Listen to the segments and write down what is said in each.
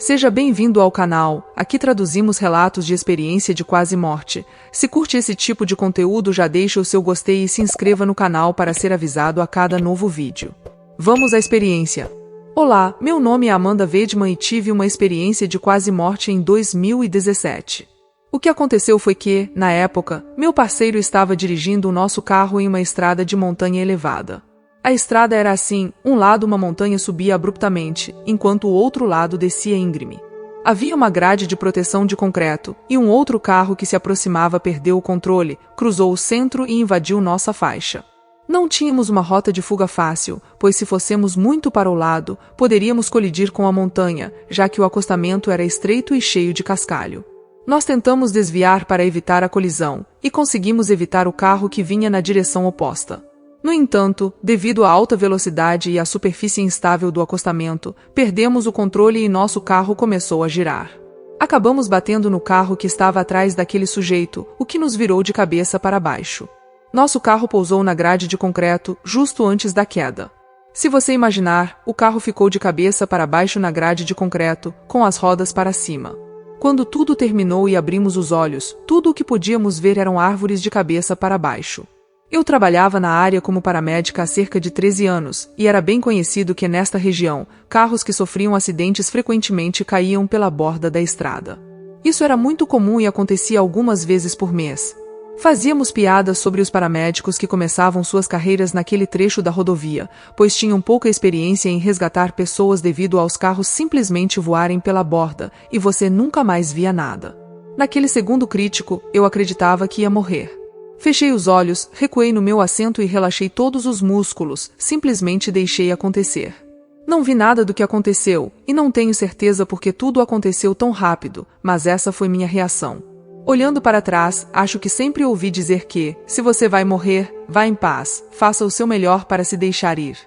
Seja bem-vindo ao canal, aqui traduzimos relatos de experiência de quase morte. Se curte esse tipo de conteúdo, já deixa o seu gostei e se inscreva no canal para ser avisado a cada novo vídeo. Vamos à experiência. Olá, meu nome é Amanda Weidman e tive uma experiência de quase morte em 2017. O que aconteceu foi que, na época, meu parceiro estava dirigindo o nosso carro em uma estrada de montanha elevada. A estrada era assim, um lado uma montanha subia abruptamente, enquanto o outro lado descia íngreme. Havia uma grade de proteção de concreto, e um outro carro que se aproximava perdeu o controle, cruzou o centro e invadiu nossa faixa. Não tínhamos uma rota de fuga fácil, pois se fossemos muito para o lado, poderíamos colidir com a montanha, já que o acostamento era estreito e cheio de cascalho. Nós tentamos desviar para evitar a colisão, e conseguimos evitar o carro que vinha na direção oposta. No entanto, devido à alta velocidade e à superfície instável do acostamento, perdemos o controle e nosso carro começou a girar. Acabamos batendo no carro que estava atrás daquele sujeito, o que nos virou de cabeça para baixo. Nosso carro pousou na grade de concreto, justo antes da queda. Se você imaginar, o carro ficou de cabeça para baixo na grade de concreto, com as rodas para cima. Quando tudo terminou e abrimos os olhos, tudo o que podíamos ver eram árvores de cabeça para baixo. Eu trabalhava na área como paramédica há cerca de 13 anos, e era bem conhecido que nesta região, carros que sofriam acidentes frequentemente caíam pela borda da estrada. Isso era muito comum e acontecia algumas vezes por mês. Fazíamos piadas sobre os paramédicos que começavam suas carreiras naquele trecho da rodovia, pois tinham pouca experiência em resgatar pessoas devido aos carros simplesmente voarem pela borda, e você nunca mais via nada. Naquele segundo crítico, eu acreditava que ia morrer. Fechei os olhos, recuei no meu assento e relaxei todos os músculos, simplesmente deixei acontecer. Não vi nada do que aconteceu, e não tenho certeza porque tudo aconteceu tão rápido, mas essa foi minha reação. Olhando para trás, acho que sempre ouvi dizer que, se você vai morrer, vá em paz, faça o seu melhor para se deixar ir.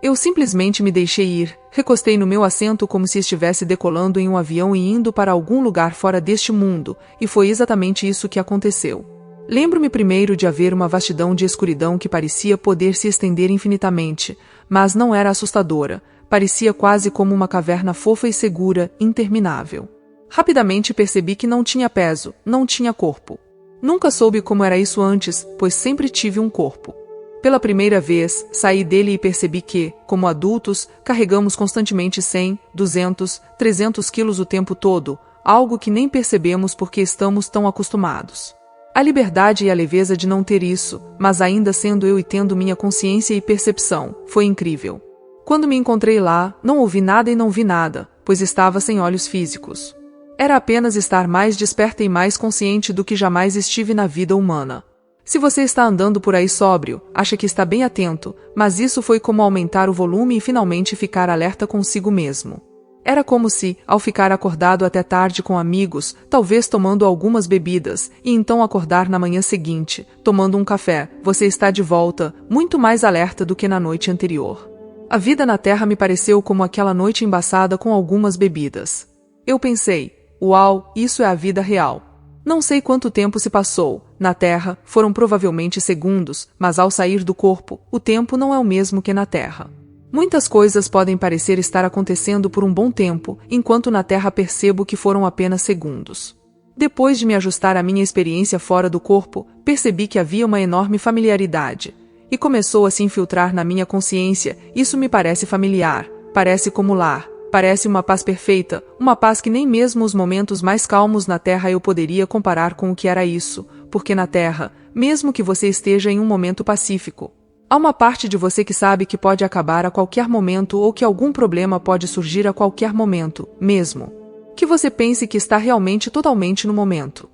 Eu simplesmente me deixei ir, recostei no meu assento como se estivesse decolando em um avião e indo para algum lugar fora deste mundo, e foi exatamente isso que aconteceu. Lembro-me primeiro de haver uma vastidão de escuridão que parecia poder se estender infinitamente, mas não era assustadora, parecia quase como uma caverna fofa e segura, interminável. Rapidamente percebi que não tinha peso, não tinha corpo. Nunca soube como era isso antes, pois sempre tive um corpo. Pela primeira vez, saí dele e percebi que, como adultos, carregamos constantemente 100, 200, 300 quilos o tempo todo, algo que nem percebemos porque estamos tão acostumados. A liberdade e a leveza de não ter isso, mas ainda sendo eu e tendo minha consciência e percepção, foi incrível. Quando me encontrei lá, não ouvi nada e não vi nada, pois estava sem olhos físicos. Era apenas estar mais desperta e mais consciente do que jamais estive na vida humana. Se você está andando por aí sóbrio, acha que está bem atento, mas isso foi como aumentar o volume e finalmente ficar alerta consigo mesmo. Era como se, ao ficar acordado até tarde com amigos, talvez tomando algumas bebidas, e então acordar na manhã seguinte, tomando um café, você está de volta, muito mais alerta do que na noite anterior. A vida na Terra me pareceu como aquela noite embaçada com algumas bebidas. Eu pensei, uau, isso é a vida real. Não sei quanto tempo se passou, na Terra, foram provavelmente segundos, mas ao sair do corpo, o tempo não é o mesmo que na Terra. Muitas coisas podem parecer estar acontecendo por um bom tempo, enquanto na Terra percebo que foram apenas segundos. Depois de me ajustar à minha experiência fora do corpo, percebi que havia uma enorme familiaridade. E começou a se infiltrar na minha consciência, isso me parece familiar, parece como lar, parece uma paz perfeita, uma paz que nem mesmo os momentos mais calmos na Terra eu poderia comparar com o que era isso, porque na Terra, mesmo que você esteja em um momento pacífico, há uma parte de você que sabe que pode acabar a qualquer momento ou que algum problema pode surgir a qualquer momento, mesmo que você pense que está realmente totalmente no momento.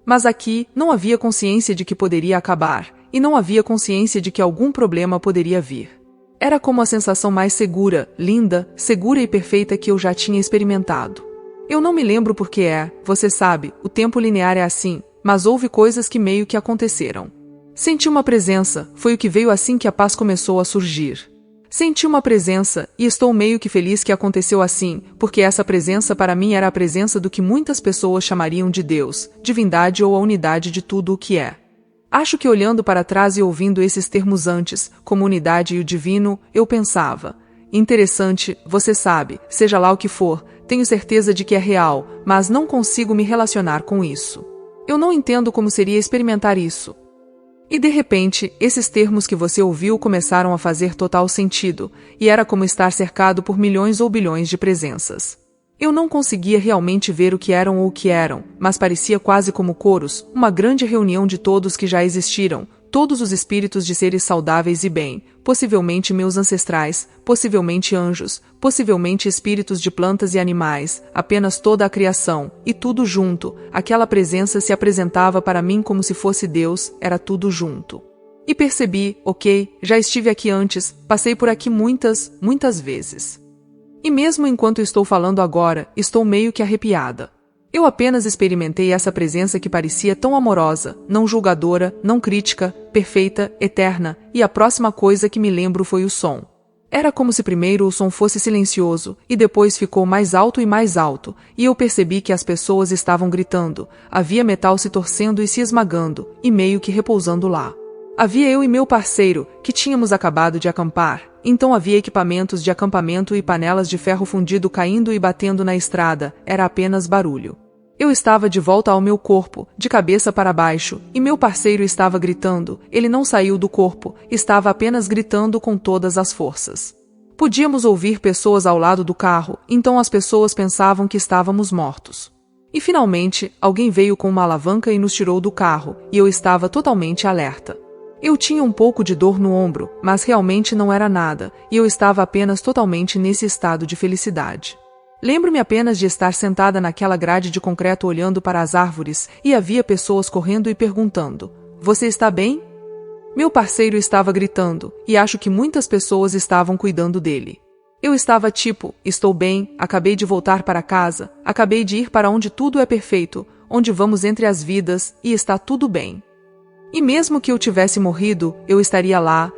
Mas aqui, não havia consciência de que poderia acabar, e não havia consciência de que algum problema poderia vir. Era como a sensação mais segura, linda, segura e perfeita que eu já tinha experimentado. Eu não me lembro porque você sabe, o tempo linear é assim, mas houve coisas que meio que aconteceram. Senti uma presença, foi o que veio assim que a paz começou a surgir. Senti uma presença, e estou meio que feliz que aconteceu assim, porque essa presença para mim era a presença do que muitas pessoas chamariam de Deus, divindade ou a unidade de tudo o que é. Acho que olhando para trás e ouvindo esses termos antes, como unidade e o divino, eu pensava, interessante, você sabe, seja lá o que for, Tenho certeza de que é real, mas não consigo me relacionar com isso. Eu não entendo como seria experimentar isso. E de repente, esses termos que você ouviu começaram a fazer total sentido, e era como estar cercado por milhões ou bilhões de presenças. Eu não conseguia realmente ver o que eram ou o que eram, mas parecia quase como coros, uma grande reunião de todos que já existiram, todos os espíritos de seres saudáveis e bem, possivelmente meus ancestrais, possivelmente anjos, possivelmente espíritos de plantas e animais, apenas toda a criação, e tudo junto, aquela presença se apresentava para mim como se fosse Deus, era tudo junto. E percebi, ok, já estive aqui antes, passei por aqui muitas vezes. E mesmo enquanto estou falando agora, estou meio que arrepiada. Eu apenas experimentei essa presença que parecia tão amorosa, não julgadora, não crítica, perfeita, eterna, e a próxima coisa que me lembro foi o som. Era como se primeiro o som fosse silencioso, e depois ficou mais alto, e eu percebi que as pessoas estavam gritando, havia metal se torcendo e se esmagando, e meio que repousando lá. Havia eu e meu parceiro, que tínhamos acabado de acampar, então havia equipamentos de acampamento e panelas de ferro fundido caindo e batendo na estrada, era apenas barulho. Eu estava de volta ao meu corpo, de cabeça para baixo, e meu parceiro estava gritando, ele não saiu do corpo, estava apenas gritando com todas as forças. Podíamos ouvir pessoas ao lado do carro, então as pessoas pensavam que estávamos mortos. E finalmente, alguém veio com uma alavanca e nos tirou do carro, e eu estava totalmente alerta. Eu tinha um pouco de dor no ombro, mas realmente não era nada, e eu estava apenas totalmente nesse estado de felicidade. Lembro-me apenas de estar sentada naquela grade de concreto olhando para as árvores, e havia pessoas correndo e perguntando, "Você está bem?" Meu parceiro estava gritando, e acho que muitas pessoas estavam cuidando dele. Eu estava tipo, estou bem, acabei de voltar para casa, acabei de ir para onde tudo é perfeito, onde vamos entre as vidas, e está tudo bem. E mesmo que eu tivesse morrido, eu estaria lá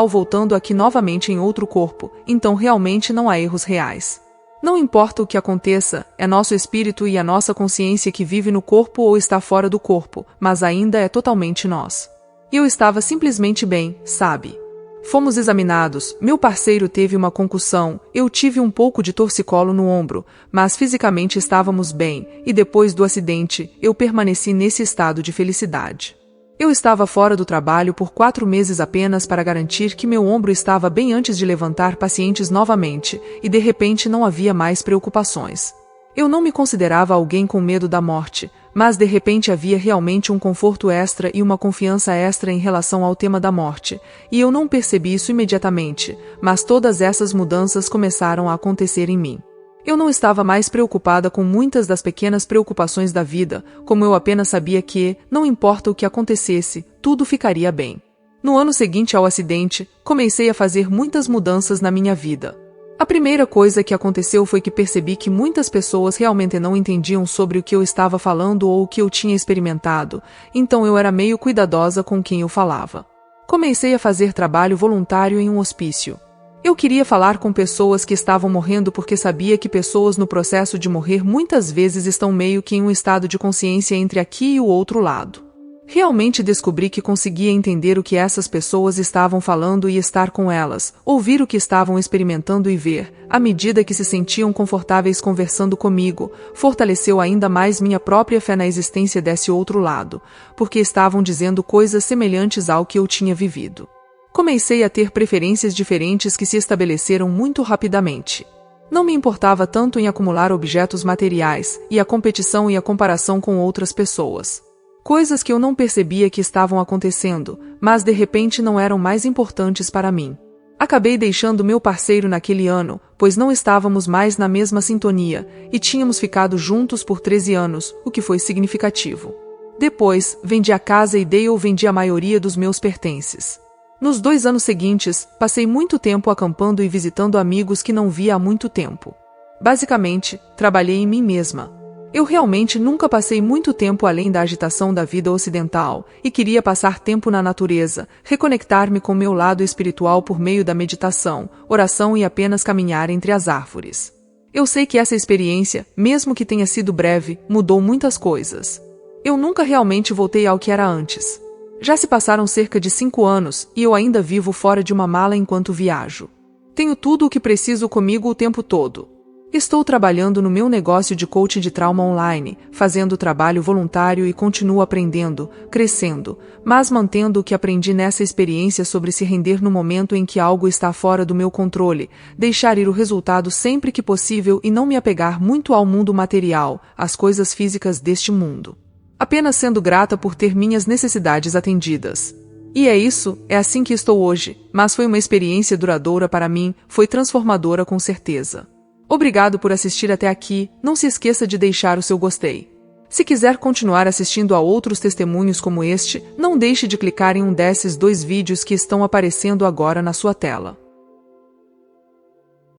ou voltando aqui novamente em outro corpo, então realmente não há erros reais. Não importa o que aconteça, é nosso espírito e a nossa consciência que vive no corpo ou está fora do corpo, mas ainda é totalmente nós. E eu estava simplesmente bem, sabe? Fomos examinados, meu parceiro teve uma concussão, eu tive um pouco de torcicolo no ombro, mas fisicamente estávamos bem, e depois do acidente, eu permaneci nesse estado de felicidade. Eu estava fora do trabalho por 4 meses apenas para garantir que meu ombro estava bem antes de levantar pacientes novamente, e de repente não havia mais preocupações. Eu não me considerava alguém com medo da morte, mas de repente havia realmente um conforto extra e uma confiança extra em relação ao tema da morte, e eu não percebi isso imediatamente, mas todas essas mudanças começaram a acontecer em mim. Eu não estava mais preocupada com muitas das pequenas preocupações da vida, como eu apenas sabia que, não importa o que acontecesse, tudo ficaria bem. No ano seguinte ao acidente, comecei a fazer muitas mudanças na minha vida. A primeira coisa que aconteceu foi que percebi que muitas pessoas realmente não entendiam sobre o que eu estava falando ou o que eu tinha experimentado, então eu era meio cuidadosa com quem eu falava. Comecei a fazer trabalho voluntário em um hospício. Eu queria falar com pessoas que estavam morrendo porque sabia que pessoas no processo de morrer muitas vezes estão meio que em um estado de consciência entre aqui e o outro lado. Realmente descobri que conseguia entender o que essas pessoas estavam falando e estar com elas, ouvir o que estavam experimentando e ver, à medida que se sentiam confortáveis conversando comigo, fortaleceu ainda mais minha própria fé na existência desse outro lado, porque estavam dizendo coisas semelhantes ao que eu tinha vivido. Comecei a ter preferências diferentes que se estabeleceram muito rapidamente. Não me importava tanto em acumular objetos materiais, e a competição e a comparação com outras pessoas. Coisas que eu não percebia que estavam acontecendo, mas de repente não eram mais importantes para mim. Acabei deixando meu parceiro naquele ano, pois não estávamos mais na mesma sintonia, e tínhamos ficado juntos por 13 anos, o que foi significativo. Depois, vendi a casa e Dale vendi a maioria dos meus pertences. Nos 2 anos seguintes, passei muito tempo acampando e visitando amigos que não via há muito tempo. Basicamente, trabalhei em mim mesma. Eu realmente nunca passei muito tempo além da agitação da vida ocidental, e queria passar tempo na natureza, reconectar-me com meu lado espiritual por meio da meditação, oração e apenas caminhar entre as árvores. Eu sei que essa experiência, mesmo que tenha sido breve, mudou muitas coisas. Eu nunca realmente voltei ao que era antes. Já se passaram cerca de 5 anos, e eu ainda vivo fora de uma mala enquanto viajo. Tenho tudo o que preciso comigo o tempo todo. Estou trabalhando no meu negócio de coaching de trauma online, fazendo trabalho voluntário e continuo aprendendo, crescendo, mas mantendo o que aprendi nessa experiência sobre se render no momento em que algo está fora do meu controle, deixar ir o resultado sempre que possível e não me apegar muito ao mundo material, às coisas físicas deste mundo. Apenas sendo grata por ter minhas necessidades atendidas. E é isso, é assim que estou hoje, mas foi uma experiência duradoura para mim, foi transformadora com certeza. Obrigado por assistir até aqui, não se esqueça de deixar o seu gostei. Se quiser continuar assistindo a outros testemunhos como este, não deixe de clicar em um desses 2 vídeos que estão aparecendo agora na sua tela.